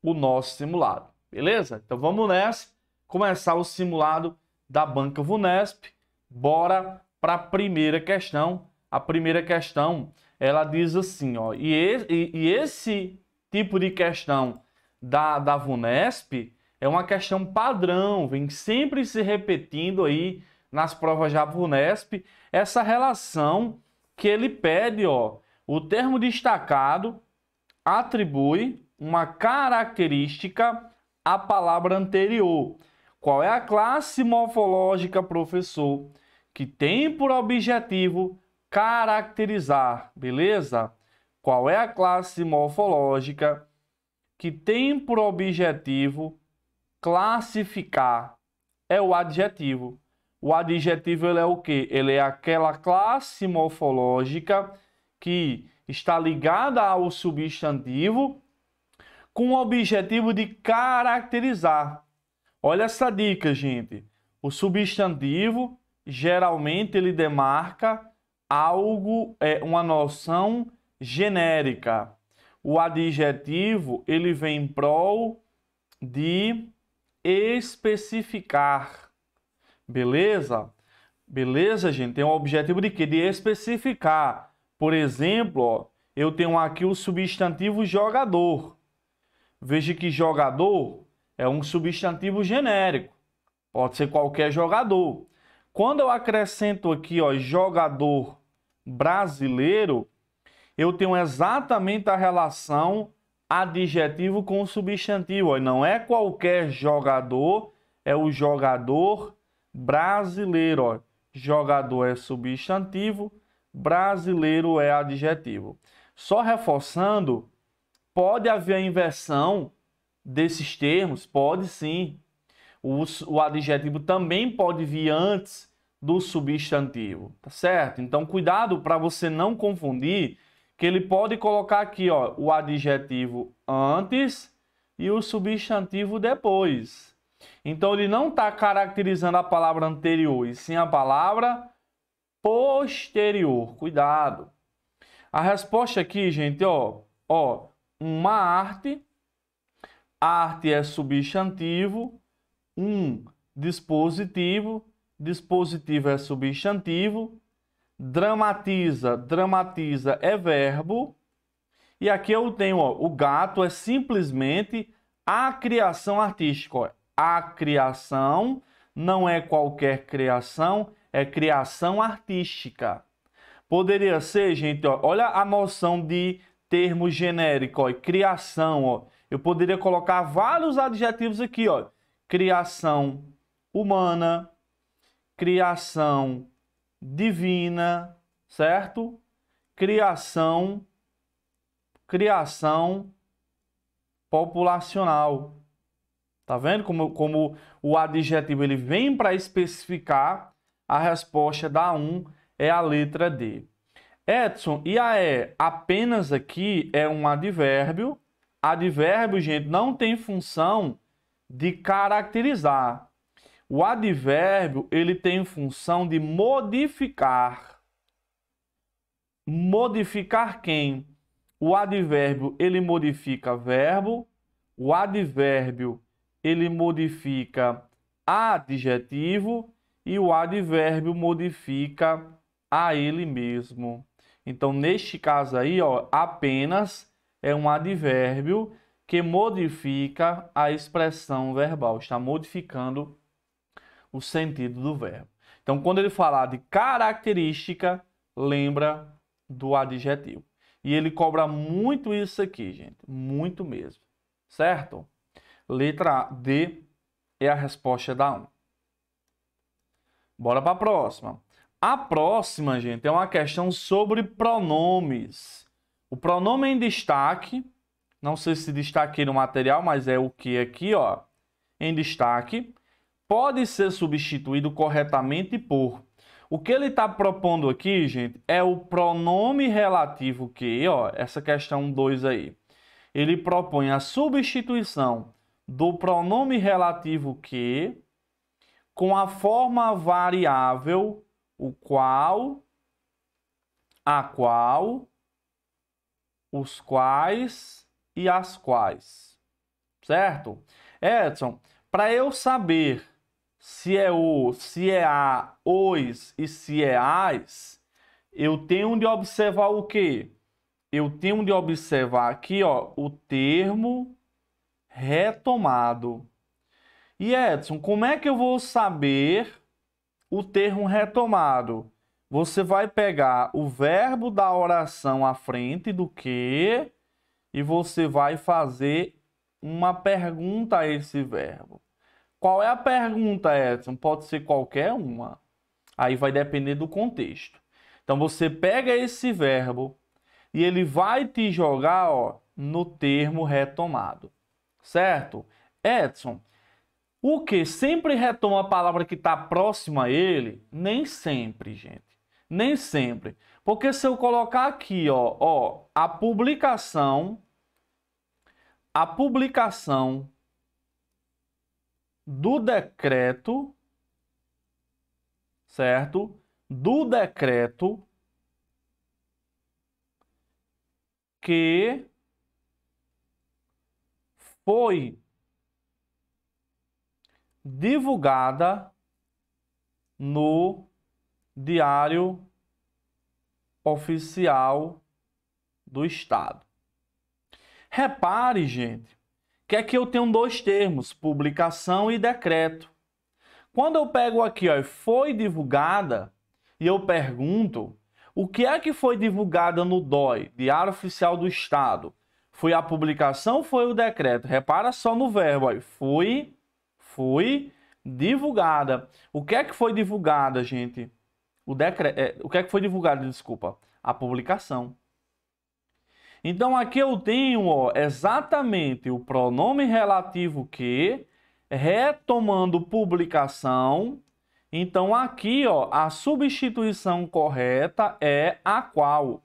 o nosso simulado, beleza? Então vamos nessa, começar o simulado da Banca Vunesp. Bora para a primeira questão. A primeira questão, ela diz assim, ó, e esse tipo de questão da Vunesp é uma questão padrão, vem sempre se repetindo aí nas provas da Vunesp, essa relação que ele pede, ó, o termo destacado atribui uma característica à palavra anterior. Qual é a classe morfológica, professor, que tem por objetivo caracterizar, beleza? Qual é a classe morfológica que tem por objetivo classificar? É o adjetivo. O adjetivo ele é o quê? Ele é aquela classe morfológica que está ligada ao substantivo com o objetivo de caracterizar. Olha essa dica, gente. O substantivo, geralmente, ele demarca algo, uma noção genérica. O adjetivo, ele vem em prol de especificar. Beleza? Beleza, gente? Tem o objetivo de quê? De especificar. Por exemplo, ó, eu tenho aqui o substantivo jogador. Veja que jogador é um substantivo genérico. Pode ser qualquer jogador. Quando eu acrescento aqui, ó, jogador brasileiro, eu tenho exatamente a relação adjetivo com substantivo. Ó. Não é qualquer jogador, é o jogador brasileiro. Ó. Jogador é substantivo, brasileiro é adjetivo. Só reforçando, pode haver a inversão desses termos? Pode sim. O adjetivo também pode vir antes do substantivo, tá certo? Então, cuidado para você não confundir, que ele pode colocar aqui, ó, o adjetivo antes e o substantivo depois. Então, ele não está caracterizando a palavra anterior, e sim a palavra posterior. Cuidado. A resposta aqui, gente, ó, uma arte. Arte é substantivo. Um dispositivo. Dispositivo é substantivo. Dramatiza. Dramatiza é verbo. E aqui eu tenho, ó, o gato é simplesmente a criação artística. Ó. A criação não é qualquer criação, é criação artística. Poderia ser, gente, ó, olha a noção de termo genérico, ó, criação. Ó. Eu poderia colocar vários adjetivos aqui, ó. Criação humana, criação divina, certo? Criação populacional. Tá vendo como o adjetivo ele vem para especificar? A resposta da 1 é a letra D. Edson, e a E? Apenas aqui é um advérbio. Advérbio, gente, não tem função de caracterizar. O advérbio, ele tem função de modificar. Modificar quem? O advérbio, ele modifica verbo. O advérbio, ele modifica adjetivo. E o advérbio modifica a ele mesmo. Então, neste caso aí, ó, apenas é um advérbio que modifica a expressão verbal. Está modificando o sentido do verbo. Então, quando ele falar de característica, lembra do adjetivo. E ele cobra muito isso aqui, gente. Muito mesmo. Certo? Letra D é a resposta da 1. Bora para a próxima. A próxima, gente, é uma questão sobre pronomes. O pronome em destaque, não sei se destaquei no material, mas é o que aqui, ó, em destaque, pode ser substituído corretamente por. O que ele está propondo aqui, gente, é o pronome relativo que, ó, essa questão 2 aí. Ele propõe a substituição do pronome relativo que com a forma variável o qual, a qual, os quais e as quais. certo? Edson, para eu saber se é o, se é a, os e se é as, eu tenho de observar o quê? Eu tenho de observar aqui, ó, o termo retomado. E Edson, como é que eu vou saber o termo retomado? Você vai pegar o verbo da oração à frente do que e você vai fazer uma pergunta a esse verbo. Qual é a pergunta, Edson? Pode ser qualquer uma. Aí vai depender do contexto. Então você pega esse verbo e ele vai te jogar, ó, no termo retomado. Certo? Edson, o que sempre retoma a palavra que está próxima a ele? Nem sempre, gente. Nem sempre. Porque se eu colocar aqui, ó, a publicação do decreto, certo? Do decreto que foi divulgada no Diário Oficial do Estado. Repare, gente, que aqui eu tenho dois termos, publicação e decreto. Quando eu pego aqui, ó, foi divulgada, e eu pergunto, o que é que foi divulgada no DOI, Diário Oficial do Estado? Foi a publicação ou foi o decreto? Repara só no verbo, ó, foi divulgada. O que é que foi divulgada, gente? O que é que foi divulgado, desculpa? A publicação. Então, aqui eu tenho, ó, exatamente o pronome relativo que, retomando publicação. Então, aqui, ó, a substituição correta é a qual.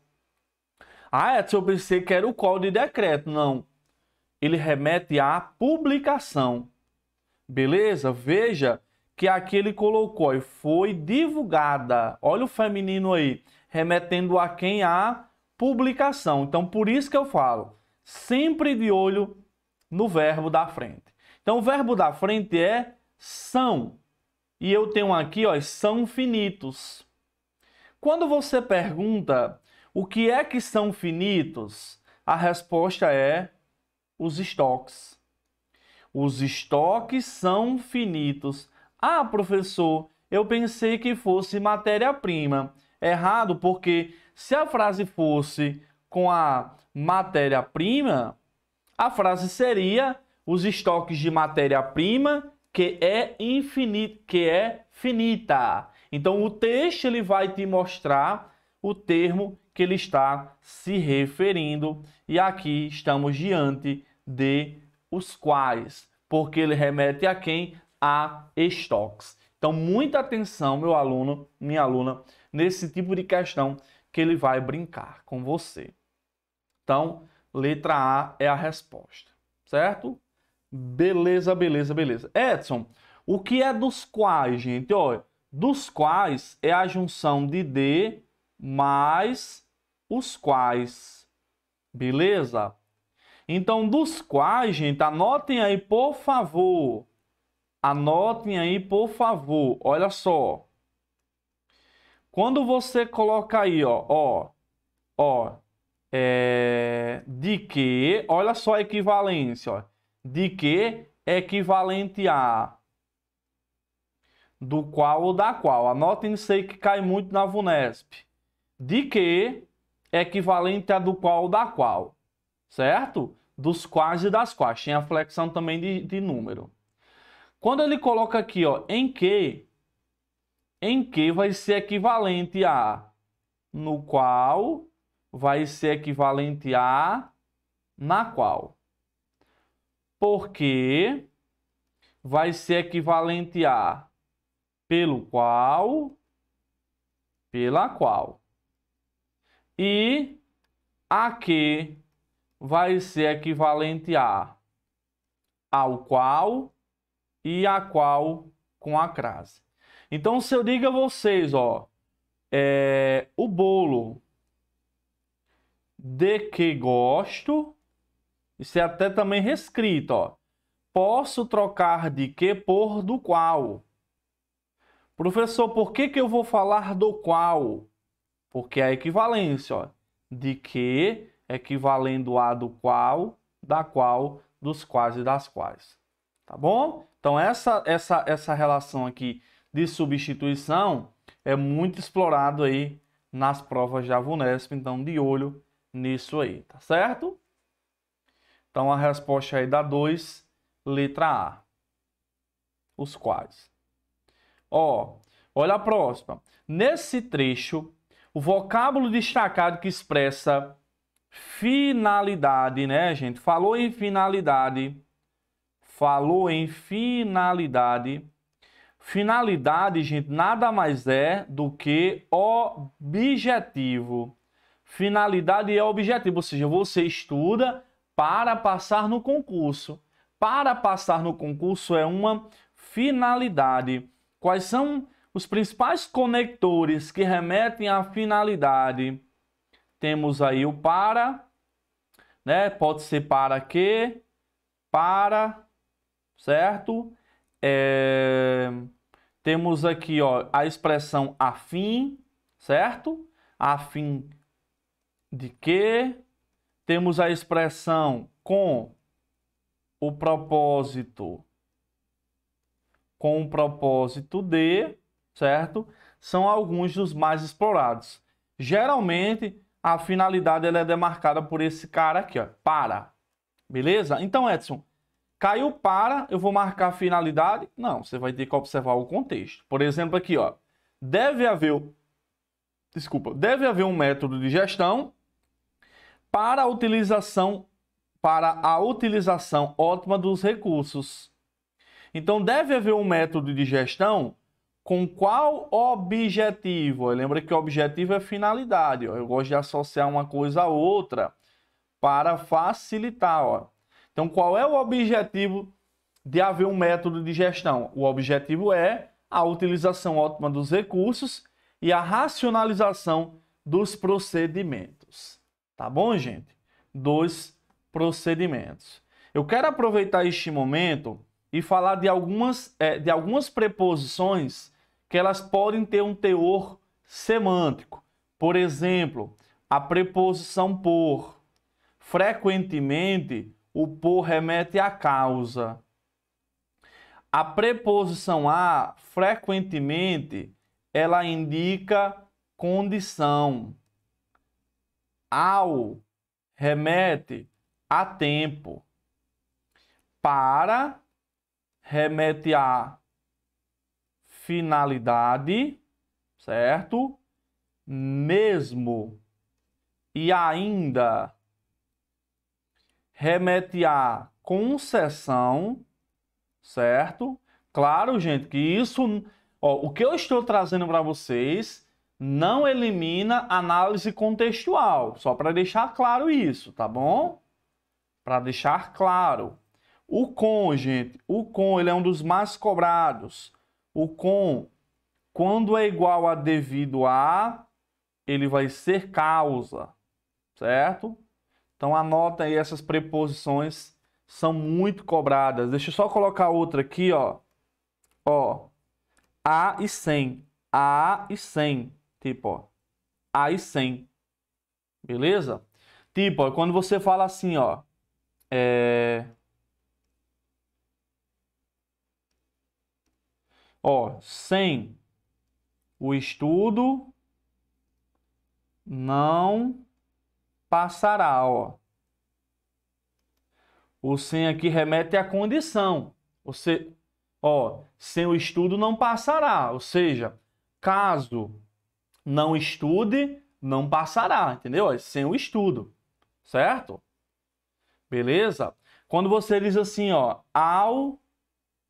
Ah, Edson, eu pensei que era o qual de decreto. Não. Ele remete à publicação. Beleza? Veja que aqui ele colocou, ó, foi divulgada. Olha o feminino aí, remetendo a quem? A publicação. Então, por isso que eu falo, sempre de olho no verbo da frente. Então, o verbo da frente é são. E eu tenho aqui, ó, são finitos. Quando você pergunta o que é que são finitos, a resposta é os estoques. Os estoques são finitos. Ah, professor, eu pensei que fosse matéria-prima. Errado, porque se a frase fosse com a matéria-prima, a frase seria os estoques de matéria-prima que é infinito, que é finita. Então o texto ele vai te mostrar o termo que ele está se referindo e aqui estamos diante de os quais, porque ele remete a quem? A estoques. Então muita atenção, meu aluno, minha aluna, nesse tipo de questão que ele vai brincar com você. Então, letra A é a resposta, certo? Beleza, beleza, beleza. Edson, o que é dos quais, gente? Olha, dos quais é a junção de mais os quais. Beleza? Então, dos quais, gente, anotem aí, por favor. Anotem aí, por favor. Olha só. Quando você coloca aí, ó, de que, olha só a equivalência, ó. De que é equivalente a do qual ou da qual. Anotem isso aí que cai muito na VUNESP. De que é equivalente a do qual ou da qual. Certo? Dos quais e das quais. Tem a flexão também de número. Quando ele coloca aqui, ó, em que vai ser equivalente a no qual vai ser equivalente a na qual. Porque vai ser equivalente a pelo qual, pela qual. E a que vai ser equivalente a ao qual e a qual com a crase. Então, se eu digo a vocês, ó, o bolo de que gosto, isso é até também reescrito, ó. Posso trocar de que por do qual. Professor, por que eu vou falar do qual? Porque é a equivalência, ó. De que equivalendo a do qual, da qual, dos quais e das quais. Tá bom? Então, essa relação aqui de substituição é muito explorado aí nas provas da VUNESP. Então, de olho nisso aí, tá certo? Então, a resposta aí dá 2, letra A. Os quais. Ó, olha a próxima. Nesse trecho, o vocábulo destacado que expressa finalidade, né, gente? Falou em finalidade. Finalidade, gente, nada mais é do que objetivo. Finalidade é objetivo, ou seja, você estuda para passar no concurso. Para passar no concurso é uma finalidade. Quais são os principais conectores que remetem à finalidade? Temos aí o para, né? Pode ser para que, para, certo? Temos aqui, ó, a expressão a fim, certo? A fim de que? Temos a expressão com o propósito de, certo? São alguns dos mais explorados. Geralmente, a finalidade ela é demarcada por esse cara aqui, ó, para. Beleza? Então, Edson, caiu para, eu vou marcar a finalidade? Não, você vai ter que observar o contexto. Por exemplo, aqui, ó, deve haver um método de gestão para a utilização ótima dos recursos. Então, deve haver um método de gestão com qual objetivo? Lembra que o objetivo é finalidade. Ó. Eu gosto de associar uma coisa a outra para facilitar. Ó. Então, qual é o objetivo de haver um método de gestão? O objetivo é a utilização ótima dos recursos e a racionalização dos procedimentos. Tá bom, gente? Dos procedimentos. Eu quero aproveitar este momento e falar de algumas preposições que elas podem ter um teor semântico. Por exemplo, a preposição por. Frequentemente, o por remete à causa. A preposição a, frequentemente, ela indica condição. Ao remete a tempo. Para remete a finalidade, certo? Mesmo e ainda remete a concessão, certo? Claro, gente, que isso, ó, o que eu estou trazendo para vocês não elimina análise contextual, só para deixar claro isso, tá bom? Para deixar claro. O com, gente, ele é um dos mais cobrados. O com, quando é igual a devido a, ele vai ser causa, certo? Então anota aí, essas preposições são muito cobradas. Deixa eu só colocar outra aqui, ó. Ó, a e sem. A e sem. Tipo, ó, a e sem. Beleza? Tipo, ó, quando você fala assim, ó. Ó, sem o estudo não passará, ó. O sem aqui remete à condição. Você, ó, sem o estudo não passará. Ou seja, caso não estude, não passará, entendeu? Ó, sem o estudo, certo? Beleza? Quando você diz assim, ó, ao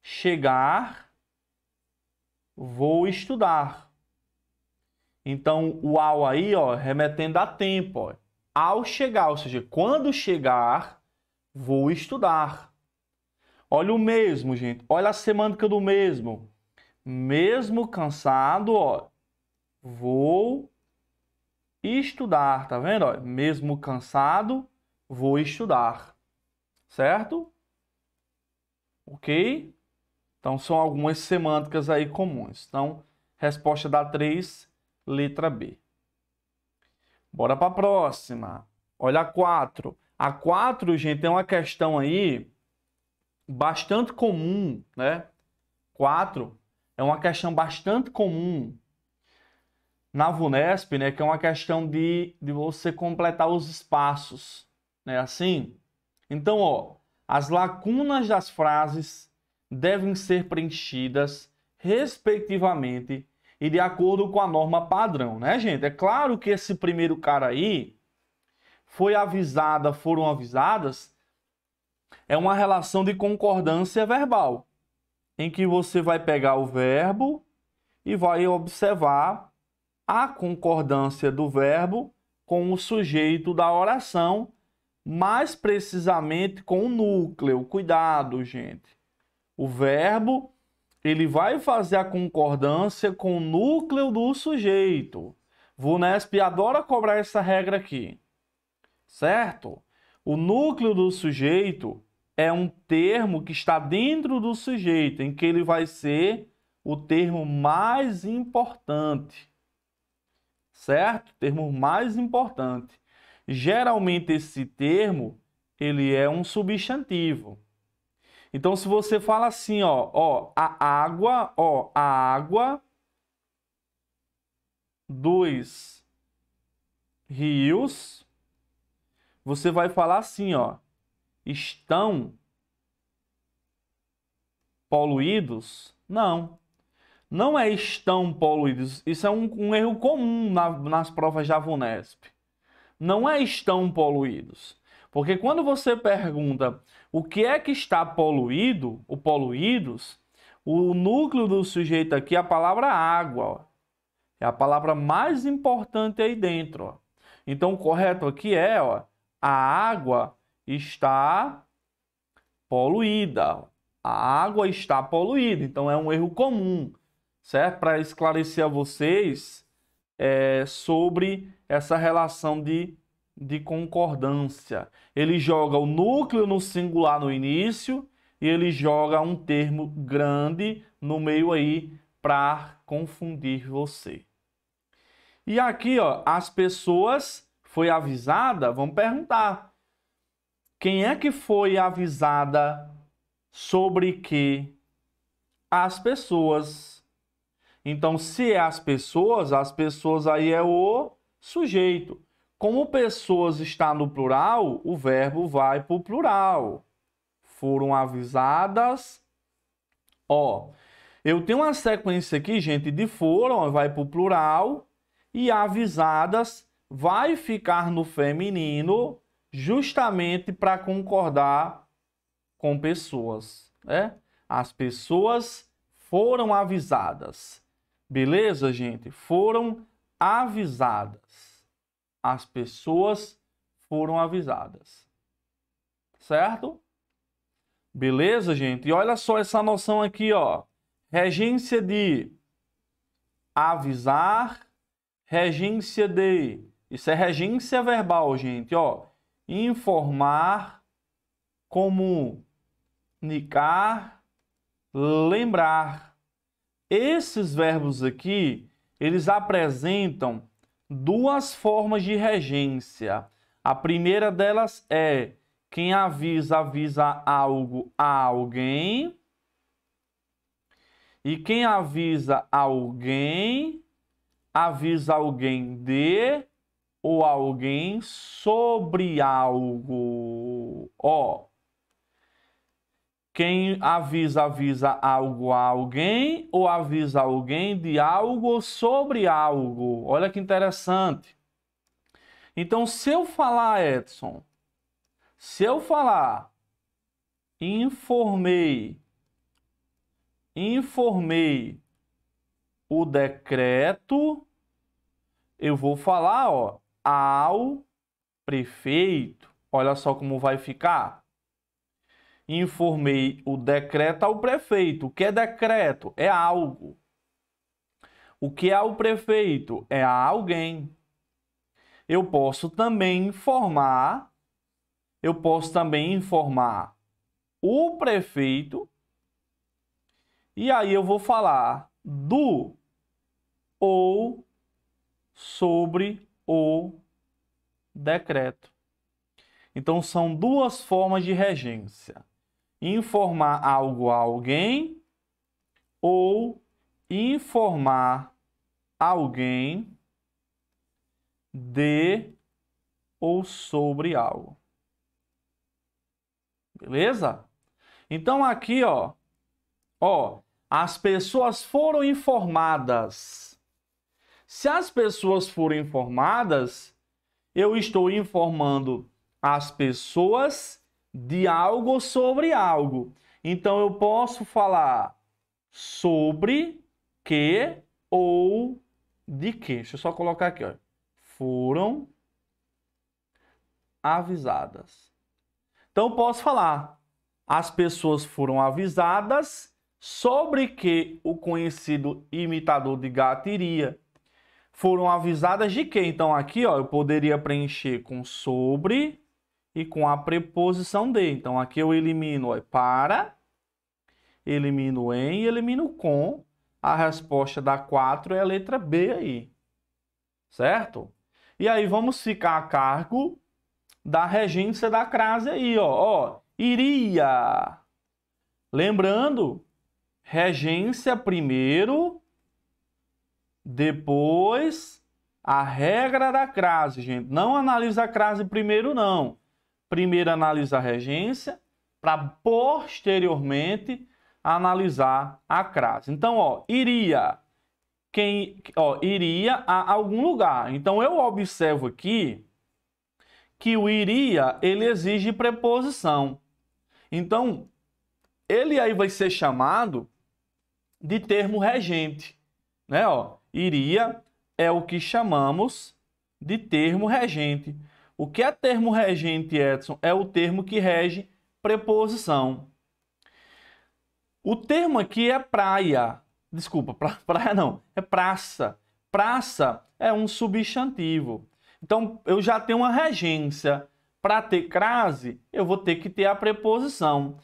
chegar, vou estudar. Então, o ao aí, ó, remetendo a tempo, ó. Ao chegar, ou seja, quando chegar, vou estudar. Olha o mesmo, gente. Olha a semântica do mesmo. Mesmo cansado, ó, vou estudar, tá vendo? Ó, mesmo cansado, vou estudar. Certo? ok? Então, são algumas semânticas aí comuns. Então, resposta da 3, letra B. Bora para a próxima. Olha a 4. A 4, gente, é uma questão aí bastante comum, né? 4 é uma questão bastante comum na VUNESP, né? Que é uma questão de você completar os espaços, né? Assim. Então, ó, as lacunas das frases devem ser preenchidas, respectivamente, e de acordo com a norma padrão, né, gente? É claro que esse primeiro cara aí foram avisadas, é uma relação de concordância verbal, em que você vai pegar o verbo e vai observar a concordância do verbo com o sujeito da oração, mais precisamente com o núcleo. Cuidado, gente. O verbo, ele vai fazer a concordância com o núcleo do sujeito. VUNESP adora cobrar essa regra aqui, certo? O núcleo do sujeito é um termo que está dentro do sujeito, em que ele vai ser o termo mais importante, certo? Termo mais importante. Geralmente esse termo, ele é um substantivo. Então, se você fala assim, a água dos rios, você vai falar assim, ó, estão poluídos? Não, não é estão poluídos. Isso é um erro comum nas provas da VUNESP. Não é estão poluídos. Porque quando você pergunta o que é que está poluído, ou poluídos, o núcleo do sujeito aqui é a palavra água, ó. É a palavra mais importante aí dentro, ó. Então, o correto aqui é, ó, a água está poluída. A água está poluída. Então, é um erro comum, certo? Para esclarecer a vocês sobre essa relação de concordância. Ele joga o núcleo no singular no início e ele joga um termo grande no meio aí para confundir você. E aqui, ó, as pessoas foi avisada, vamos perguntar. Quem é que foi avisada sobre que? As pessoas. Então, se é as pessoas aí é o sujeito. Como pessoas está no plural, o verbo vai para o plural. Foram avisadas. Ó, eu tenho uma sequência aqui, gente, de foram, vai para o plural. E avisadas vai ficar no feminino, justamente para concordar com pessoas, né? As pessoas foram avisadas. Beleza, gente? Foram avisadas. As pessoas foram avisadas. Certo? Beleza, gente? E olha só essa noção aqui, ó. Regência de avisar, regência de... Isso é regência verbal, gente, ó. Informar, comunicar, lembrar. Esses verbos aqui, eles apresentam duas formas de regência. A primeira delas é quem avisa algo a alguém. E quem avisa alguém de ou alguém sobre algo. Ó, quem avisa algo a alguém ou avisa alguém de algo sobre algo. Olha que interessante. Então, se eu falar, Edson, se eu falar informei o decreto, eu vou falar, ó, ao prefeito. Olha só como vai ficar. Informei o decreto ao prefeito. O que é decreto? É algo. O que é ao prefeito? É a alguém. Eu posso também informar o prefeito E aí eu vou falar do ou sobre o decreto. Então, são duas formas de regência: informar algo a alguém ou informar alguém de ou sobre algo. Beleza? Então, aqui, ó, as pessoas foram informadas. Se as pessoas foram informadas, eu estou informando as pessoas de algo sobre algo. Então, eu posso falar sobre que ou de que. Deixa eu só colocar aqui, ó. Foram avisadas. Então, eu posso falar: as pessoas foram avisadas sobre que o conhecido imitador de gato iria. Foram avisadas de quê? Então, aqui, ó, eu poderia preencher com sobre e com a preposição de. Então, aqui eu elimino, ó, para, elimino em e elimino com. A resposta da 4 é a letra B aí. Certo? E aí, vamos ficar a cargo da regência da crase aí, ó. Iria. Lembrando, regência primeiro, depois a regra da crase, gente. Não analisa a crase primeiro, não. Primeiro analisa a regência, para posteriormente analisar a crase. Então, ó, iria. Iria a algum lugar. Então, eu observo aqui que o iria, ele exige preposição. Então, ele aí vai ser chamado de termo regente, né? Ó, iria é o que chamamos de termo regente. O que é termo regente, Edson? É o termo que rege preposição. O termo aqui é praia. Desculpa, praia não, é praça. Praça é um substantivo. Então, eu já tenho uma regência. Para ter crase, eu vou ter que ter a preposição.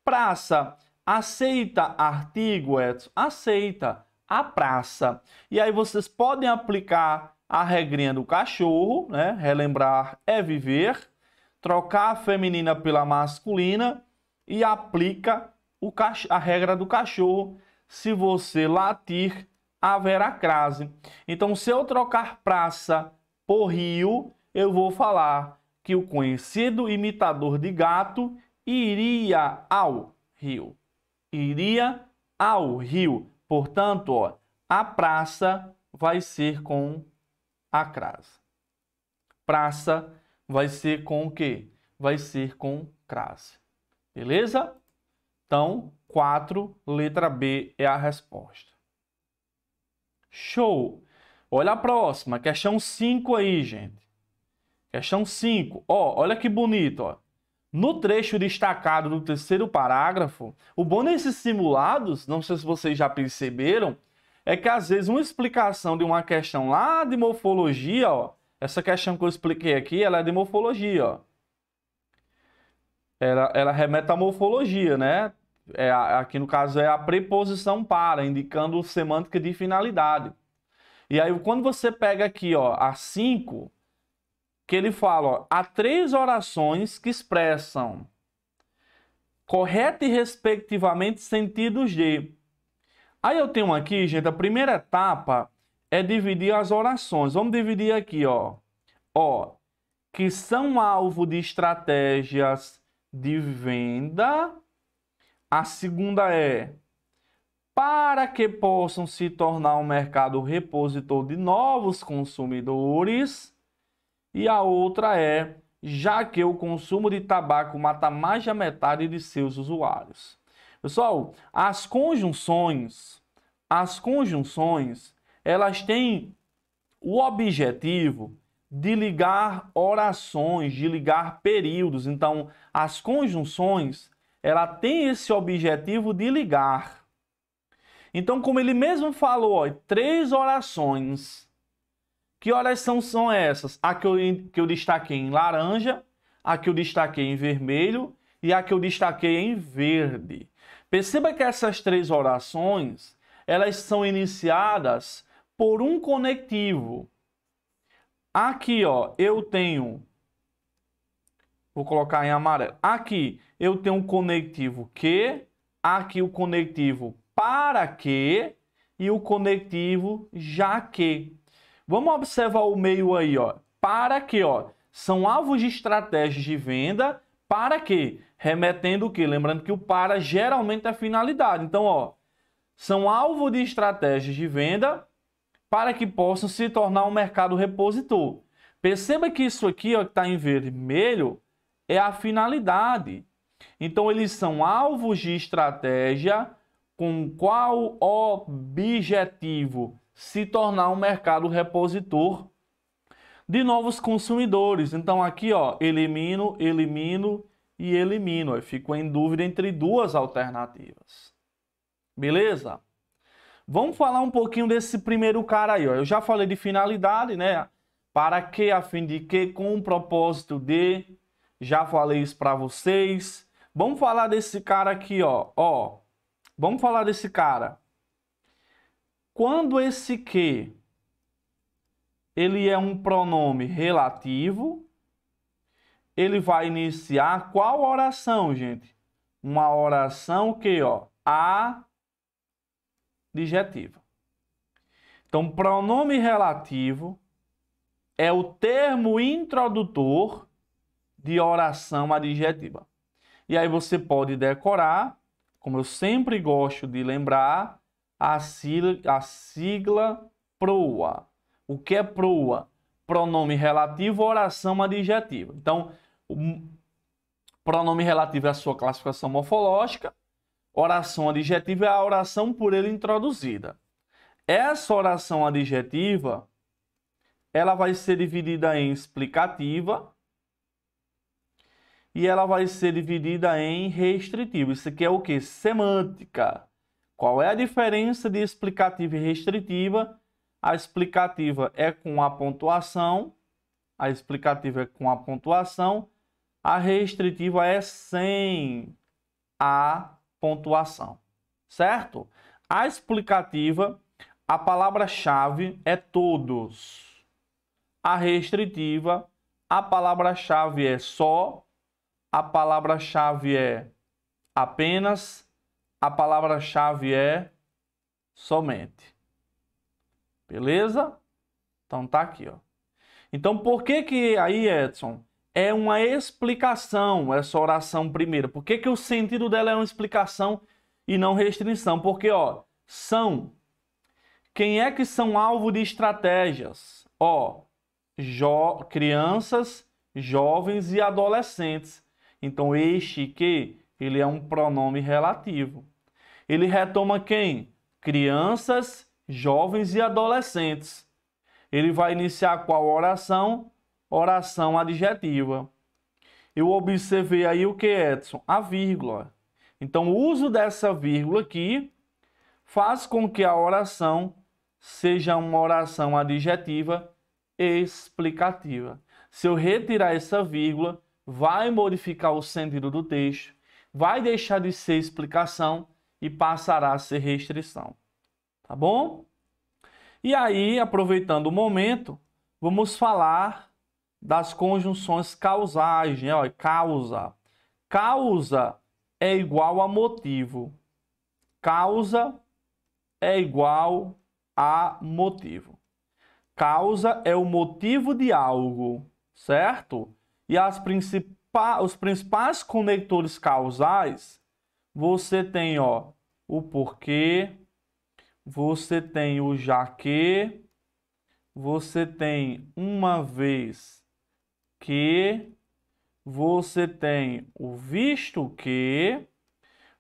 Praça, aceita artigo, Edson? Aceita. A praça. E aí vocês podem aplicar a regrinha do cachorro, né? Relembrar é viver, trocar a feminina pela masculina e aplica a regra do cachorro. Se você latir, haverá crase. Então, se eu trocar praça por rio, eu vou falar que o conhecido imitador de gato iria ao rio. Iria ao rio. Portanto, ó, a praça vai ser com a crase. Praça vai ser com o quê? Vai ser com crase. Beleza? Então, 4, letra B é a resposta. Show! Olha a próxima, questão 5 aí, gente. Questão 5. Ó, olha que bonito, ó. No trecho destacado do terceiro parágrafo, o bom desses simulados, não sei se vocês já perceberam, é que às vezes uma explicação de uma questão lá de morfologia, ó, essa questão que eu expliquei aqui, ela é de morfologia, ó. Ela remete à morfologia, né? Aqui no caso é a preposição para, indicando semântica de finalidade. E aí quando você pega aqui, ó, a 5, que ele fala, ó, há 3 orações que expressam correta e respectivamente sentidos de. Aí eu tenho aqui, gente, a primeira etapa é dividir as orações. Vamos dividir aqui, ó. Ó, que são alvo de estratégias de venda. A segunda é para que possam se tornar um mercado repositor de novos consumidores. E a outra é, já que o consumo de tabaco mata mais da metade de seus usuários. Pessoal, as conjunções, elas têm o objetivo de ligar orações, de ligar períodos. Então, as conjunções, ela tem esse objetivo de ligar. Então, como ele mesmo falou, ó, 3 orações. Que orações são essas? A que eu destaquei em laranja, a que eu destaquei em vermelho e a que eu destaquei em verde. Perceba que essas três orações, elas são iniciadas por um conectivo. Aqui, ó, eu tenho, vou colocar em amarelo. Aqui eu tenho um conectivo que, aqui o conectivo para que e o conectivo já que. Vamos observar o meio aí, ó. Para que, ó, são alvos de estratégias de venda. Para que? Remetendo o quê? Lembrando que o para geralmente é finalidade. Então, ó, são alvo de estratégias de venda para que possam se tornar um mercado repositor. Perceba que isso aqui, ó, que está em vermelho, é a finalidade. Então, eles são alvos de estratégia com qual objetivo? Se tornar um mercado repositor de novos consumidores. Então, aqui, ó, elimino, elimino e elimino. Eu fico em dúvida entre duas alternativas. Beleza? Vamos falar um pouquinho desse primeiro cara aí, ó. Eu já falei de finalidade, né? Para que, a fim de que, com o propósito de. Já falei isso para vocês. Vamos falar desse cara aqui, ó. Ó, vamos falar desse cara. Quando esse que ele é um pronome relativo, ele vai iniciar qual oração, gente? Uma oração que, ó, adjetiva. Então, pronome relativo é o termo introdutor de oração adjetiva. E aí você pode decorar, como eu sempre gosto de lembrar, a sigla PROA. O que é PROA? Pronome relativo, oração adjetiva. Então, o pronome relativo é a sua classificação morfológica, oração adjetiva é a oração por ele introduzida. Essa oração adjetiva, ela vai ser dividida em explicativa e ela vai ser dividida em restritiva. Isso aqui é o quê? Semântica. Qual é a diferença de explicativa e restritiva? A explicativa é com a pontuação, a explicativa é com a pontuação, a restritiva é sem a pontuação, certo? A explicativa, a palavra-chave é todos. A restritiva, a palavra-chave é só, a palavra-chave é apenas, a palavra-chave é somente. Beleza? Então tá aqui, ó. Então por que aí, Edson, é uma explicação essa oração primeira? Por que o sentido dela é uma explicação e não restrição? Porque, ó, são. Quem é que são alvo de estratégias? Ó, crianças, jovens e adolescentes. Então este que ele é um pronome relativo. Ele retoma quem? Crianças, jovens e adolescentes. Ele vai iniciar qual oração? Oração adjetiva. Eu observei aí o que, Edson? A vírgula. Então, o uso dessa vírgula aqui faz com que a oração seja uma oração adjetiva explicativa. Se eu retirar essa vírgula, vai modificar o sentido do texto, vai deixar de ser explicação e passará a ser restrição. Tá bom? E aí, aproveitando o momento, vamos falar das conjunções causais, né? Olha, causa. Causa é igual a motivo. Causa é igual a motivo. Causa é o motivo de algo, certo? E os principais conectores causais, você tem, ó, o porquê, você tem o já que, você tem uma vez que, você tem o visto que,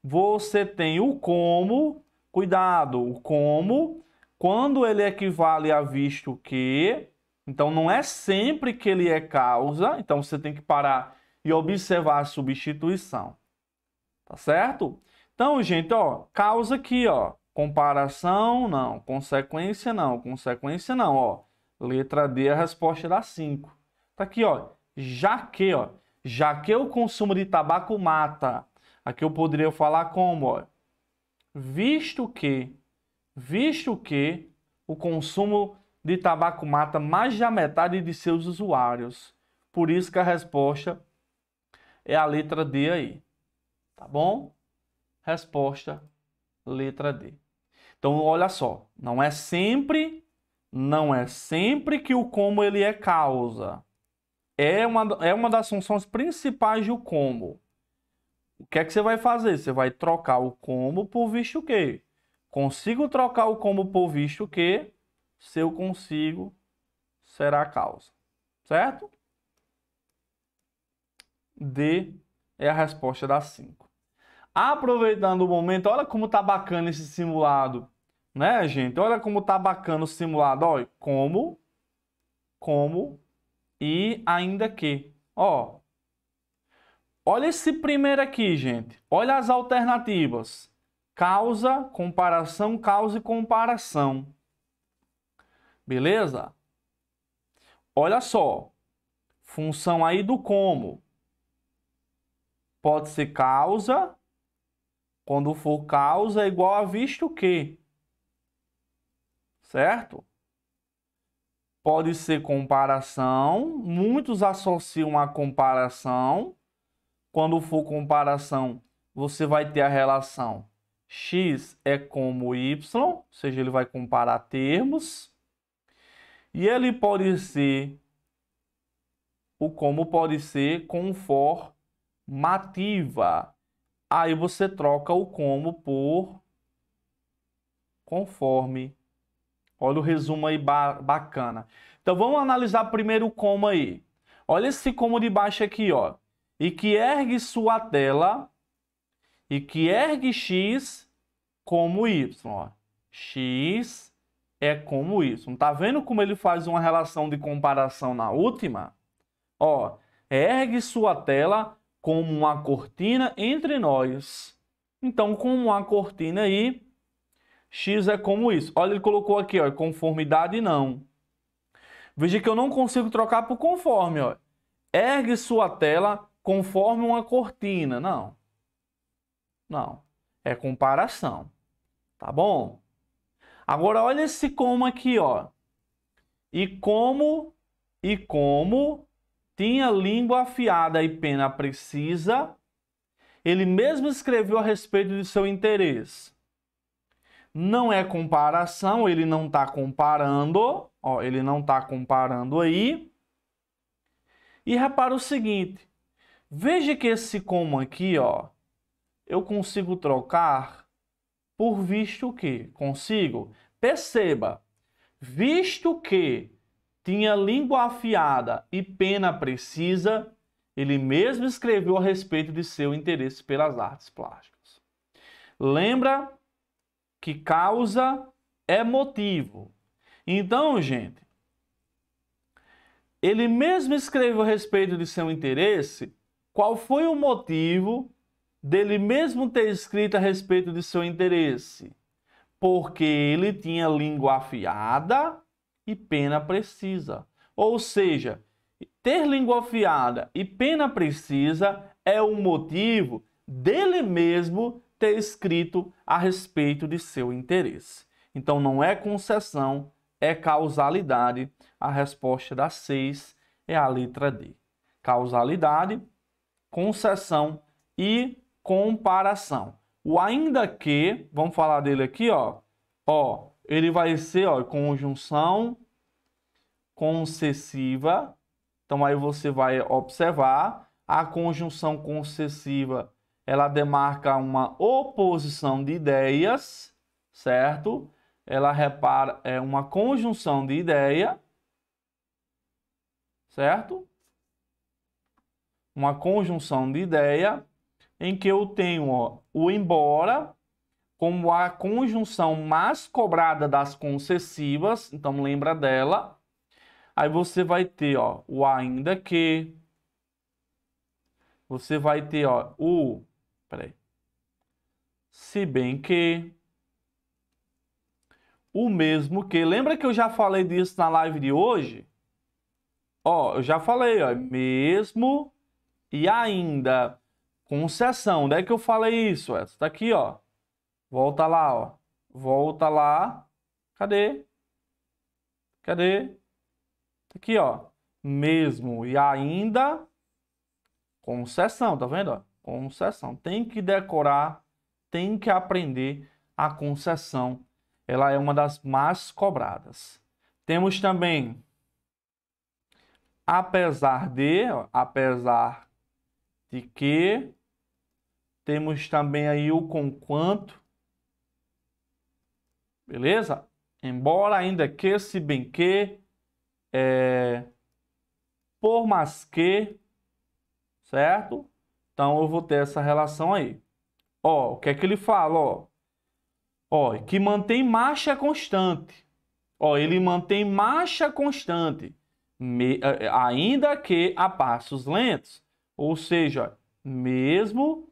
você tem o como. Cuidado, o como, quando ele equivale a visto que, então não é sempre que ele é causa, então você tem que parar e observar a substituição. Tá certo? Então, gente, ó, causa aqui, ó, comparação, não, consequência, não, ó. Letra D, a resposta dá 5. Tá aqui, ó, já que o consumo de tabaco mata. Aqui eu poderia falar como, ó, visto que o consumo de tabaco mata mais da metade de seus usuários. Por isso que a resposta é a letra D aí. Tá bom? Resposta, letra D. Então, olha só, não é sempre que o como ele é causa. É uma das funções principais do como. O que é que você vai fazer? Você vai trocar o como por visto que. Consigo trocar o como por visto que, se eu consigo, será a causa. Certo? D é a resposta da 5. Aproveitando o momento, olha como tá bacana esse simulado, né, gente? Olha como tá bacana o simulado, ó, como e ainda que. Ó, olha esse primeiro aqui, gente. Olha as alternativas. Causa e comparação. Beleza? Olha só. Função aí do como. Pode ser causa. Quando for causa, é igual a visto que. Certo? Pode ser comparação. Muitos associam a comparação. Quando for comparação, você vai ter a relação x é como y, ou seja, ele vai comparar termos. E ele pode ser, o como pode ser conformativa. Aí você troca o como por conforme. Olha o resumo aí bacana. Então vamos analisar primeiro o como aí. Olha esse como de baixo aqui, ó. E que ergue sua tela e que ergue x como y. Ó. X é como y. Tá vendo como ele faz uma relação de comparação na última? Ó, ergue sua tela como uma cortina entre nós. Então, como uma cortina aí, x é como isso. Olha, ele colocou aqui, ó, conformidade não. Veja que eu não consigo trocar por conforme, ó. Ergue sua tela conforme uma cortina. Não. Não. É comparação. Tá bom? Agora, olha esse como aqui, ó. E como tinha língua afiada e pena precisa, ele mesmo escreveu a respeito de seu interesse. Não é comparação, ele não está comparando, ó, ele não está comparando aí. E repara o seguinte, veja que esse como aqui, ó, eu consigo trocar por visto que. Consigo? Perceba, visto que tinha língua afiada e pena precisa, ele mesmo escreveu a respeito de seu interesse pelas artes plásticas. Lembra que causa é motivo. Então, gente, ele mesmo escreveu a respeito de seu interesse. Qual foi o motivo dele mesmo ter escrito a respeito de seu interesse? Porque ele tinha língua afiada e pena precisa. Ou seja, ter língua afiada e pena precisa é o motivo dele mesmo ter escrito a respeito de seu interesse. Então, não é concessão, é causalidade. A resposta da 6 é a letra D. Causalidade, concessão e comparação. O ainda que, vamos falar dele aqui, ó. Ó, ele vai ser, ó, conjunção concessiva. Então, aí você vai observar a conjunção concessiva, ela demarca uma oposição de ideias, certo? Ela repara, é uma conjunção de ideia, certo? Uma conjunção de ideia em que eu tenho, ó, o embora como a conjunção mais cobrada das concessivas, então lembra dela. Aí você vai ter, ó, o ainda que. Você vai ter, ó, se bem que. O mesmo que. Lembra que eu já falei disso na live de hoje? Ó, eu já falei, ó, mesmo e ainda. Concessão. Onde é que eu falei isso? Essa tá aqui, ó. Volta lá, ó. Volta lá. Cadê? Cadê? Aqui, ó. Mesmo e ainda com seção, tá vendo? Ó? Com seção. Tem que decorar, tem que aprender a concessão. Ela é uma das mais cobradas. Temos também apesar de, ó, apesar de que. Temos também aí o conquanto. Beleza? Embora, ainda que, se bem que, por mais que, certo? Então, eu vou ter essa relação aí. Ó, o que é que ele fala, ó? Ó, que mantém marcha constante. Ó, ele mantém marcha constante, ainda que a passos lentos. Ou seja, mesmo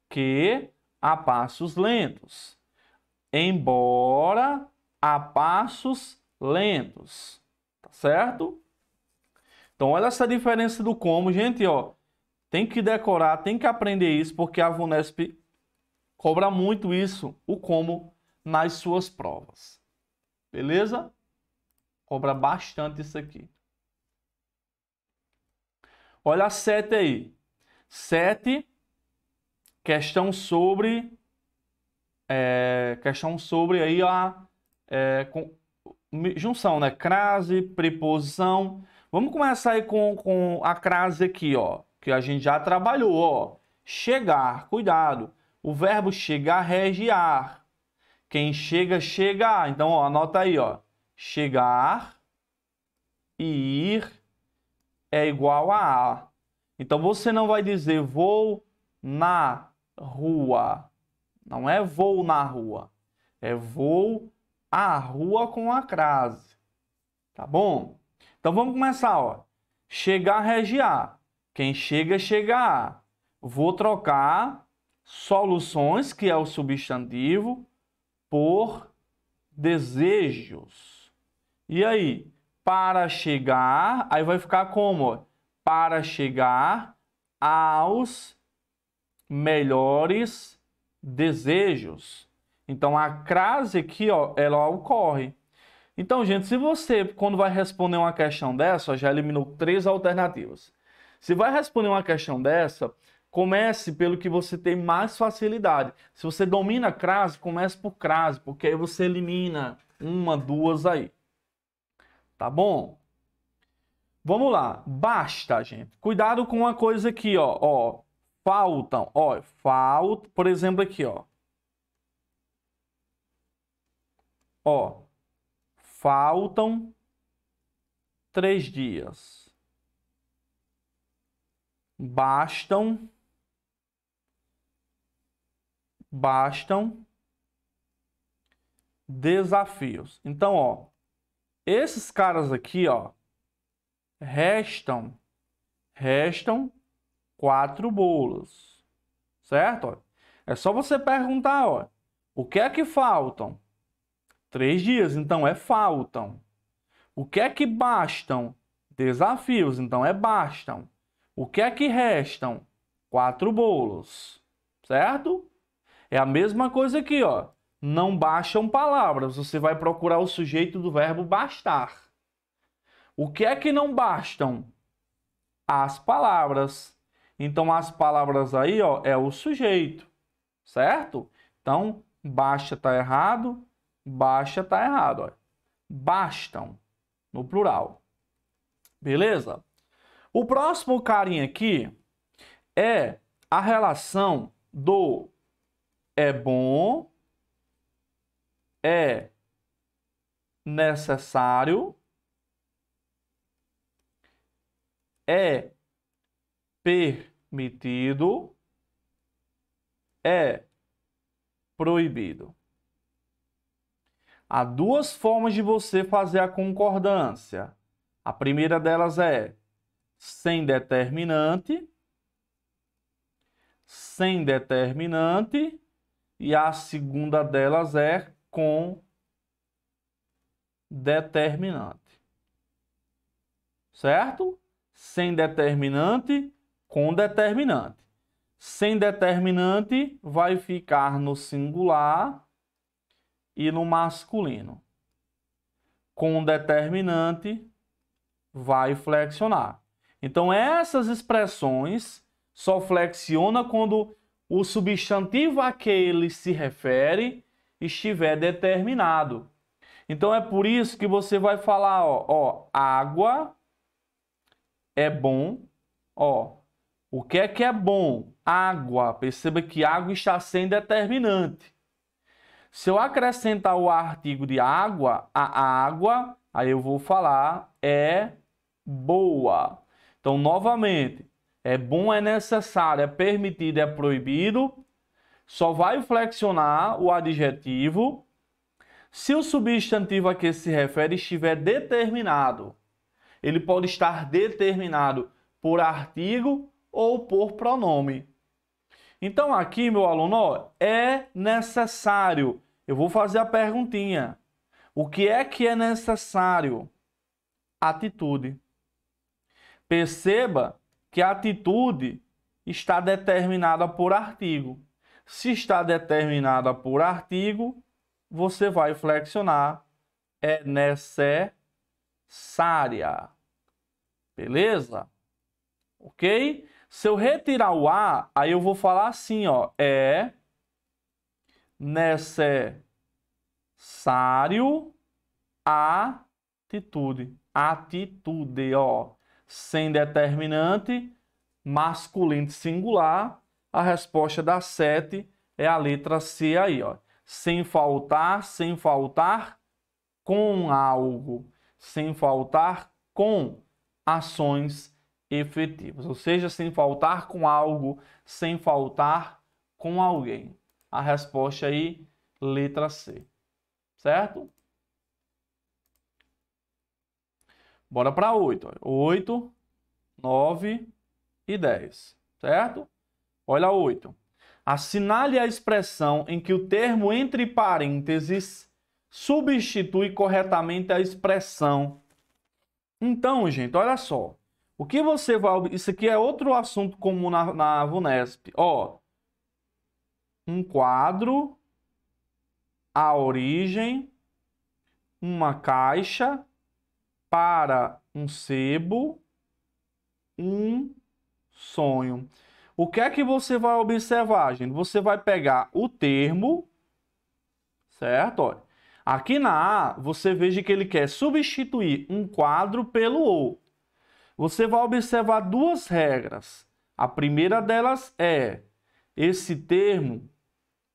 que a passos lentos. Embora a passos lentos. Tá certo? Então, olha essa diferença do como, gente, ó. Tem que decorar, tem que aprender isso, porque a VUNESP cobra muito isso, o como, nas suas provas. Beleza? Cobra bastante isso aqui. Olha a 7 aí. 7, questão sobre aí a junção, né? Crase, preposição. Vamos começar aí com a crase aqui, ó, que a gente já trabalhou, ó. Chegar, cuidado. O verbo chegar rege ar. Quem chega, chega. Então, ó, anota aí, ó. Chegar e ir é igual a. Então, você não vai dizer vou na rua. Não é vou na rua. É vou à rua com a crase. Tá bom? Então, vamos começar, ó. Chegar, rege a. Quem chega, chega a. Vou trocar soluções, que é o substantivo, por desejos. E aí? Para chegar, aí vai ficar como? Para chegar aos melhores desejos. Então, a crase aqui, ó, ela ocorre. Então, gente, se você, quando vai responder uma questão dessa, ó, já eliminou 3 alternativas. Se vai responder uma questão dessa, comece pelo que você tem mais facilidade. Se você domina a crase, comece por crase, porque aí você elimina 1, 2 aí. Tá bom? Vamos lá. Basta, gente. Cuidado com uma coisa aqui, ó. Ó, faltam. Ó, falta, por exemplo, aqui, ó. Ó, faltam 3 dias. Bastam desafios. Então, ó, esses caras aqui, ó, restam 4 bolos, certo? Ó, é só você perguntar, ó, o que é que faltam? 3 dias, então é faltam. O que é que bastam? Desafios, então é bastam. O que é que restam? 4 bolos, certo? É a mesma coisa aqui, ó. Não bastam palavras, você vai procurar o sujeito do verbo bastar. O que é que não bastam? As palavras. Então, as palavras aí, ó, é o sujeito, certo? Então, basta tá errado, baixa tá errado, ó. Bastam, no plural. Beleza? O próximo carinha aqui é a relação do é bom, é necessário, é permitido, é proibido. Há 2 formas de você fazer a concordância. A primeira delas é sem determinante, e a segunda delas é com determinante. Certo? Sem determinante, com determinante. Sem determinante vai ficar no singular e no masculino. Com o determinante, vai flexionar. Então, essas expressões só flexiona quando o substantivo a que ele se refere estiver determinado. Então, é por isso que você vai falar, ó, água é bom. Ó, o que é bom? Água. Perceba que água está sem determinante. Se eu acrescentar o artigo de água, a água, aí eu vou falar é boa. Então, novamente, é bom, é necessário, é permitido, é proibido. Só vai flexionar o adjetivo se o substantivo a que se refere estiver determinado. Ele pode estar determinado por artigo ou por pronome. Então, aqui, meu aluno, ó, é necessário. Eu vou fazer a perguntinha. O que é necessário? Atitude. Perceba que a atitude está determinada por artigo. Se está determinada por artigo, você vai flexionar. É necessária. Beleza? Ok? Se eu retirar o A, aí eu vou falar assim, ó. É necessário atitude. Atitude, ó. Sem determinante, masculino singular. A resposta da 7 é a letra C aí, ó. Sem faltar com algo. Sem faltar com ações efetivas. Ou seja, sem faltar com algo, sem faltar com alguém. A resposta aí, letra C. Certo? Bora para 8. 8, 9 e 10. Certo? Olha 8. Assinale a expressão em que o termo entre parênteses substitui corretamente a expressão. Então, gente, olha só. O que você vai... Isso aqui é outro assunto comum na VUNESP. Ó, um quadro, a origem, uma caixa, para um sebo, um sonho. O que é que você vai observar, gente? Você vai pegar o termo, certo? Olha, aqui na A, você veja que ele quer substituir um quadro pelo O. Você vai observar duas regras. A primeira delas é: esse termo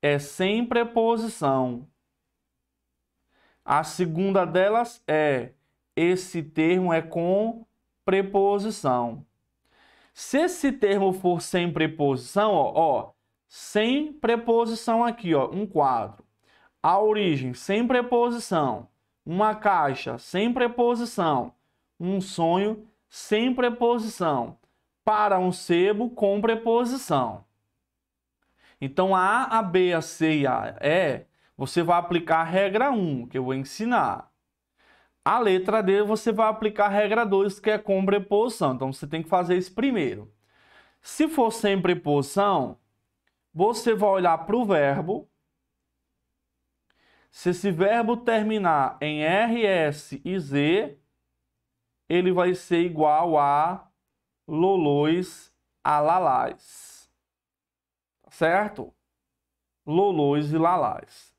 é sem preposição. A segunda delas é: esse termo é com preposição. Se esse termo for sem preposição, ó, sem preposição aqui, ó, um quadro. A origem, sem preposição. Uma caixa, sem preposição. Um sonho, sem preposição. Para um sebo, com preposição. Então, a B, a C e a E, você vai aplicar a regra 1, que eu vou ensinar. A letra D, você vai aplicar a regra 2, que é com preposição. Então, você tem que fazer isso primeiro. Se for sem preposição, você vai olhar para o verbo. Se esse verbo terminar em RS e Z, ele vai ser igual a lolôs, a lalás. Certo? Lolôs e lalás.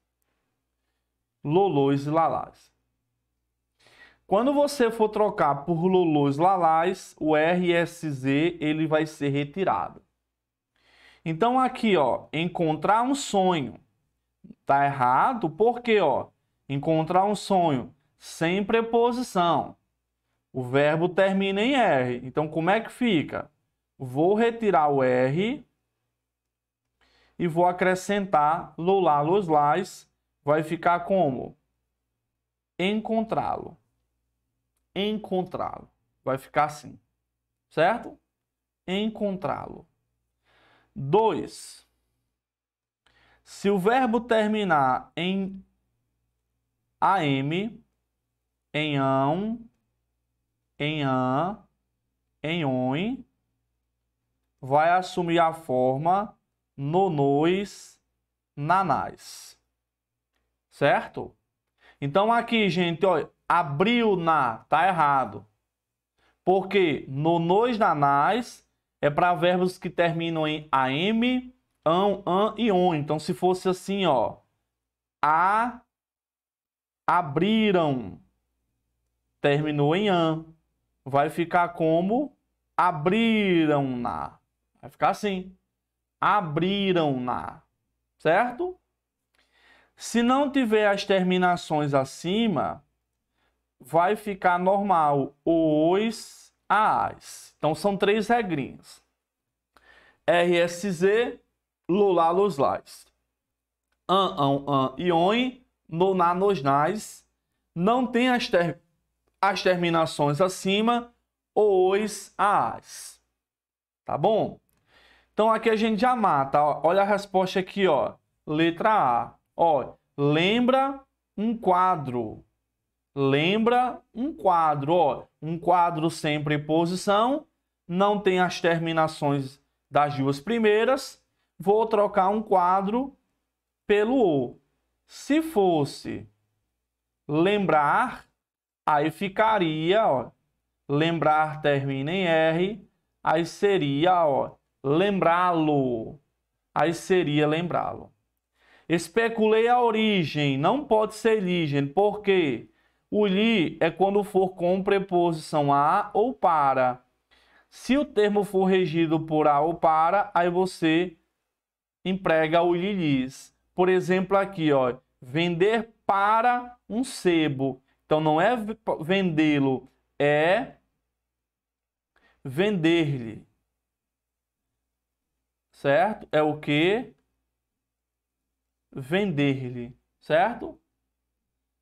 Lolôs e lalás. Quando você for trocar por lolôs e lalás, o RSZ ele vai ser retirado. Então aqui, ó, encontrar um sonho. Tá errado porque, ó, encontrar um sonho sem preposição. O verbo termina em R. Então como é que fica? Vou retirar o R e vou acrescentar lolá, loslás. Vai ficar como? Encontrá-lo. Encontrá-lo. Vai ficar assim. Certo? Encontrá-lo. 2. Se o verbo terminar em AM, em ão, em an, em on, vai assumir a forma nonôs, nanás. certo? Então aqui, gente, ó, abriu na, tá errado. Porque no, nos, na, nas é para verbos que terminam em am, an e on. Então se fosse assim, ó, abriram, terminou em an, vai ficar como abriram-na. Vai ficar assim, abriram-na, certo? Se não tiver as terminações acima, vai ficar normal, os, as. Então são 3 regrinhas. RSZ, lulá, los, lás. An e on, no, na, nos, nas. Não tem as terminações acima, os, as. Tá bom? Então aqui a gente já mata. Ó. Olha a resposta aqui, ó. Letra A. Ó, lembra um quadro. Lembra um quadro. Ó, um quadro sem preposição. Não tem as terminações das duas primeiras. Vou trocar um quadro pelo O. Se fosse lembrar, aí ficaria, ó, lembrar termina em R, aí seria, ó, lembrá-lo. Aí seria lembrá-lo. Especulei a origem, não pode ser ligem, porque o li é quando for com preposição a ou para. Se o termo for regido por a ou para, aí você emprega o lilis. Por exemplo, aqui, ó, vender para um sebo. Então não é vendê-lo, é vender-lhe. Certo? É o que? Vender-lhe, certo?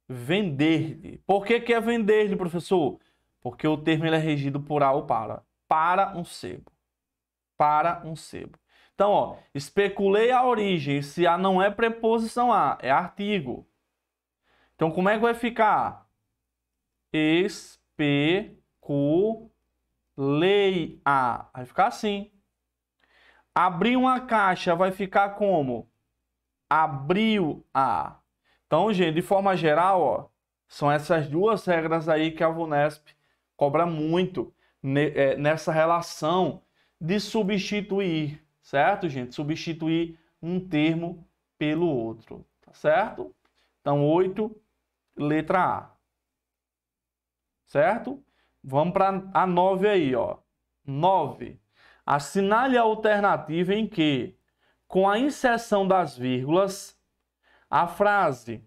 Vender-lhe. Por que que é vender-lhe, professor? Porque o termo ele é regido por a ou para. Para um sebo. Para um sebo. Então, ó, especulei a origem. Se a não é preposição a, é artigo. Então, como é que vai ficar? Especulei a. Vai ficar assim. Abrir uma caixa vai ficar como? Abriu a. Então, gente, de forma geral, ó, são essas duas regras aí que a VUNESP cobra muito nessa relação de substituir, certo, gente? Substituir um termo pelo outro, tá certo? Então, 8, letra A. Certo? Vamos para a 9 aí, ó. 9. Assinale a alternativa em que, com a inserção das vírgulas, a frase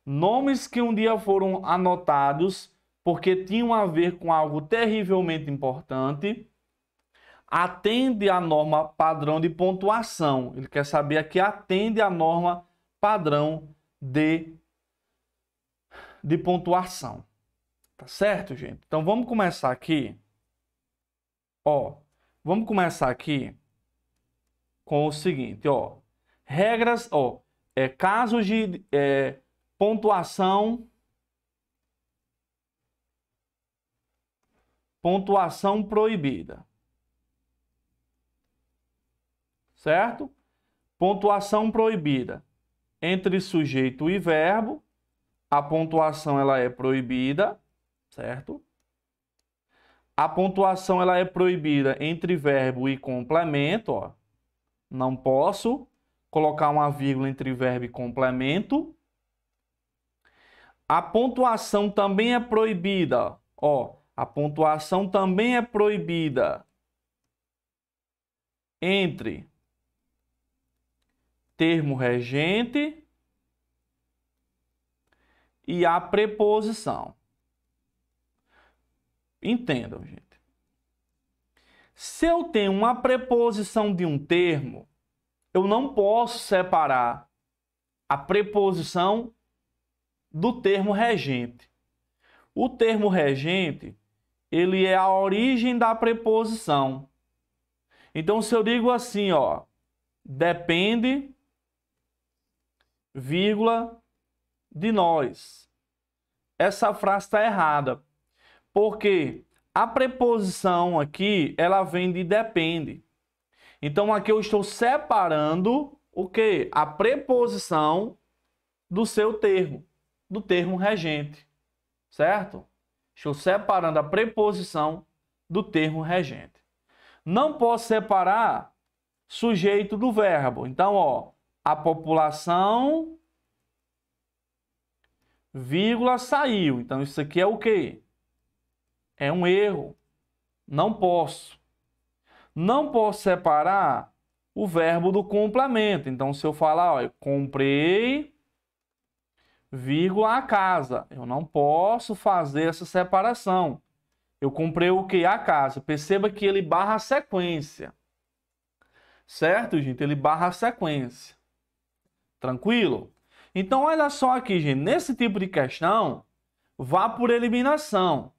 nomes que um dia foram anotados porque tinham a ver com algo terrivelmente importante atende à norma padrão de pontuação. Ele quer saber aqui, atende à norma padrão de pontuação. Tá certo, gente? Então vamos começar aqui. Ó, vamos começar aqui com o seguinte, ó. Regras, ó, casos de pontuação proibida. Certo? Pontuação proibida entre sujeito e verbo. A pontuação ela é proibida, certo? A pontuação ela é proibida entre verbo e complemento, ó. Não posso colocar uma vírgula entre verbo e complemento. A pontuação também é proibida, ó. A pontuação também é proibida entre termo regente e a preposição. Entendam, gente. Se eu tenho uma preposição de um termo, eu não posso separar a preposição do termo regente. O termo regente, ele é a origem da preposição. Então, se eu digo assim, ó, depende, vírgula, de nós. Essa frase está errada. Porque a preposição aqui, ela vem de depende. Então, aqui eu estou separando o quê? A preposição do seu termo, do termo regente, certo? Estou separando a preposição do termo regente. Não posso separar sujeito do verbo. Então, ó, a população, vírgula, saiu. Então, isso aqui é o quê? É um erro. Não posso. Não posso separar o verbo do complemento. Então, se eu falar, ó, eu comprei, vírgula, a casa. Eu não posso fazer essa separação. Eu comprei o quê? A casa. Perceba que ele barra a sequência. Certo, gente? Ele barra a sequência. Tranquilo? Então, olha só aqui, gente. Nesse tipo de questão, vá por eliminação.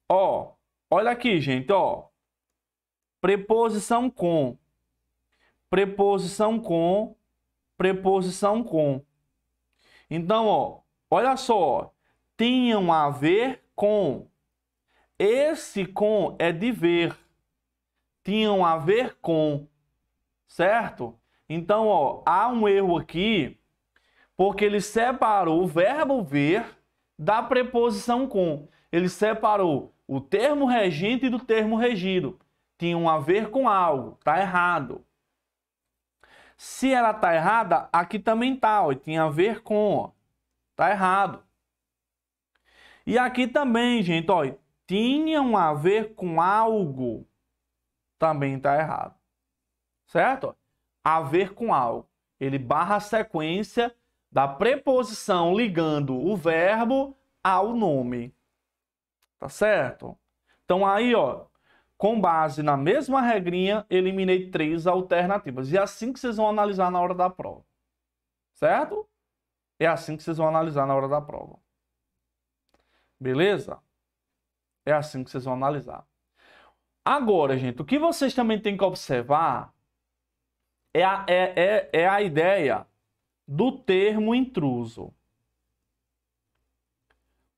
Ó, olha aqui, gente, ó. Preposição com. Preposição com. Preposição com. Então, ó, olha só. Ó, tinham a ver com. Esse com é de ver. Tinham a ver com. Certo? Então, ó, há um erro aqui, porque ele separou o verbo ver da preposição com. Ele separou o termo regente do termo regido. Tinham a ver com algo. Está errado. Se ela está errada, aqui também está. Tinha a ver com. Está errado. E aqui também, gente, ó, tinham a ver com algo. Também está errado. Certo? A ver com algo. Ele barra a sequência da preposição ligando o verbo ao nome. Tá certo? Então aí, ó, com base na mesma regrinha, eliminei 3 alternativas. E é assim que vocês vão analisar na hora da prova. Certo? É assim que vocês vão analisar na hora da prova. Beleza? É assim que vocês vão analisar. Agora, gente, o que vocês também têm que observar é a ideia do termo intruso.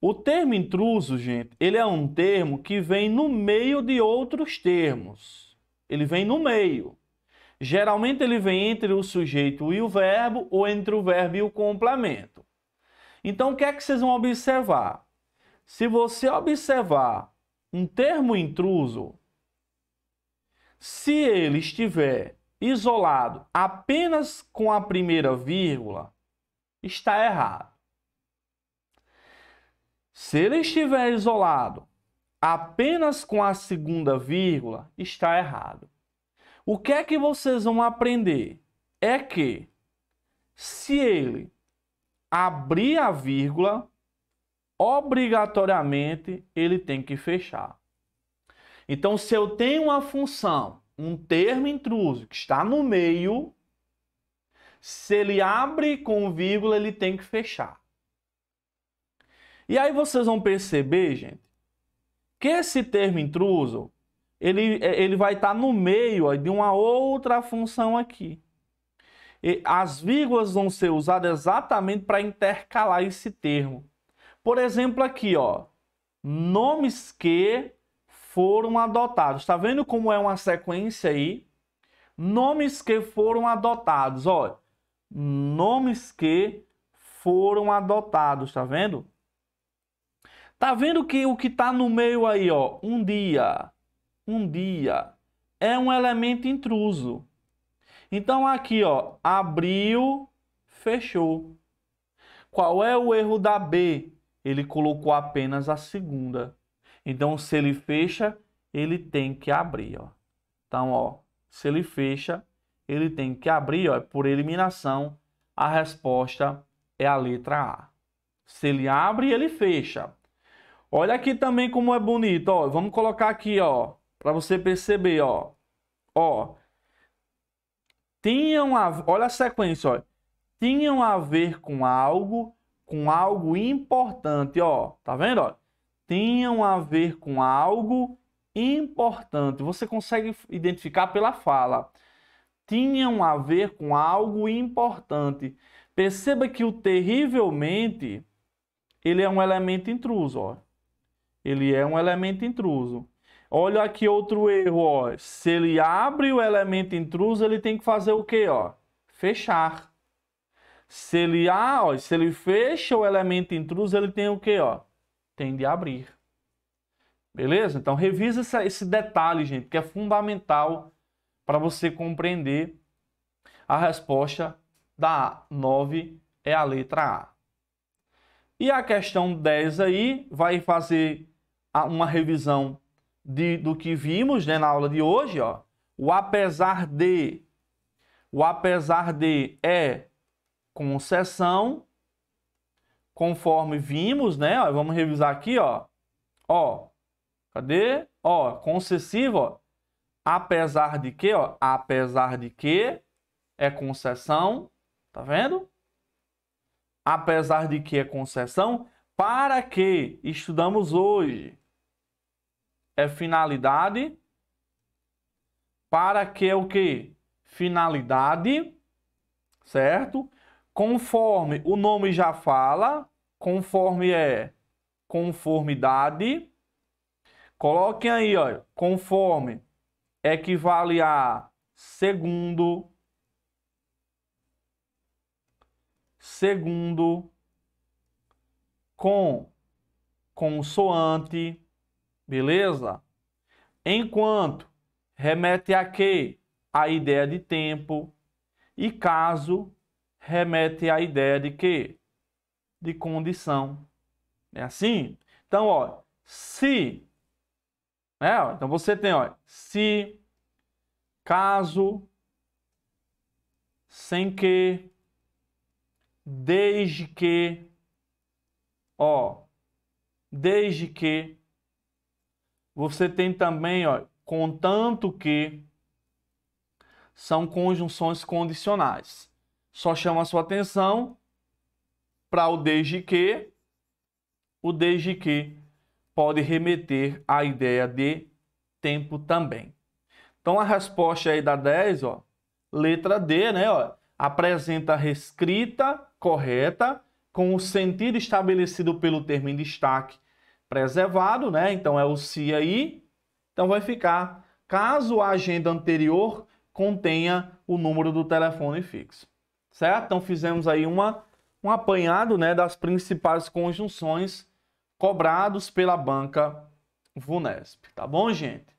O termo intruso, gente, ele é um termo que vem no meio de outros termos. Ele vem no meio. Geralmente ele vem entre o sujeito e o verbo ou entre o verbo e o complemento. Então, o que é que vocês vão observar? Se você observar um termo intruso, se ele estiver isolado apenas com a primeira vírgula, está errado. Se ele estiver isolado apenas com a segunda vírgula, está errado. O que é que vocês vão aprender? É que se ele abrir a vírgula, obrigatoriamente ele tem que fechar. Então, se eu tenho uma função, um termo intruso que está no meio, se ele abre com vírgula, ele tem que fechar. E aí vocês vão perceber, gente, que esse termo intruso, ele vai estar no meio, ó, de uma outra função aqui. E as vírgulas vão ser usadas exatamente para intercalar esse termo. Por exemplo, aqui, ó, nomes que foram adotados. Está vendo como é uma sequência aí? Nomes que foram adotados, ó. Nomes que foram adotados, tá vendo? Tá vendo que o que está no meio aí, ó, um dia, é um elemento intruso. Então aqui, ó, abriu, fechou. Qual é o erro da B? Ele colocou apenas a segunda. Então, se ele fecha, ele tem que abrir, ó. Então, ó, se ele fecha, ele tem que abrir, ó, por eliminação, a resposta é a letra A. Se ele abre, ele fecha. Olha aqui também como é bonito, ó. Vamos colocar aqui, ó, para você perceber, ó. Ó. Olha a sequência, ó. Tinham a ver com algo importante, ó. Tá vendo, ó? Tinham a ver com algo importante. Você consegue identificar pela fala. Tinham a ver com algo importante. Perceba que o terrivelmente, ele é um elemento intruso, ó. Ele é um elemento intruso. Olha aqui outro erro, ó. Se ele abre o elemento intruso, ele tem que fazer o quê, ó? Fechar. Se ele, se ele fecha o elemento intruso, ele tem o quê? Ó? Tem de abrir. Beleza? Então, revisa esse detalhe, gente, que é fundamental para você compreender a resposta da 9 é a letra A. E a questão 10 aí vai fazer uma revisão do que vimos, né, na aula de hoje. Ó. O apesar de é concessão, conforme vimos, né? Ó, vamos revisar aqui, ó. Ó, cadê? Ó, concessivo, ó. Apesar de que, ó, apesar de que é concessão, tá vendo? Apesar de que é concessão, para que estudamos hoje é finalidade, para que é o que? Finalidade, certo? Conforme o nome já fala, conforme é conformidade. Coloquem aí, ó, conforme equivale a segundo, com consoante, beleza? Enquanto remete a quê? A ideia de tempo. E caso remete à ideia de quê? De condição. É assim? Então, ó, se, né? Ó, então você tem, ó, se, caso, sem que, desde que, ó, desde que. Você tem também, ó, contanto que, são conjunções condicionais. Só chama a sua atenção para o desde que. O desde que pode remeter à ideia de tempo também. Então, a resposta aí da 10, ó, letra D, né, ó, apresenta a reescrita correta com o sentido estabelecido pelo termo em destaque preservado, né? Então, é o se aí. Então, vai ficar, caso a agenda anterior contenha o número do telefone fixo. Certo? Então, fizemos aí um apanhado, né, das principais conjunções cobrados pela banca VUNESP. Tá bom, gente?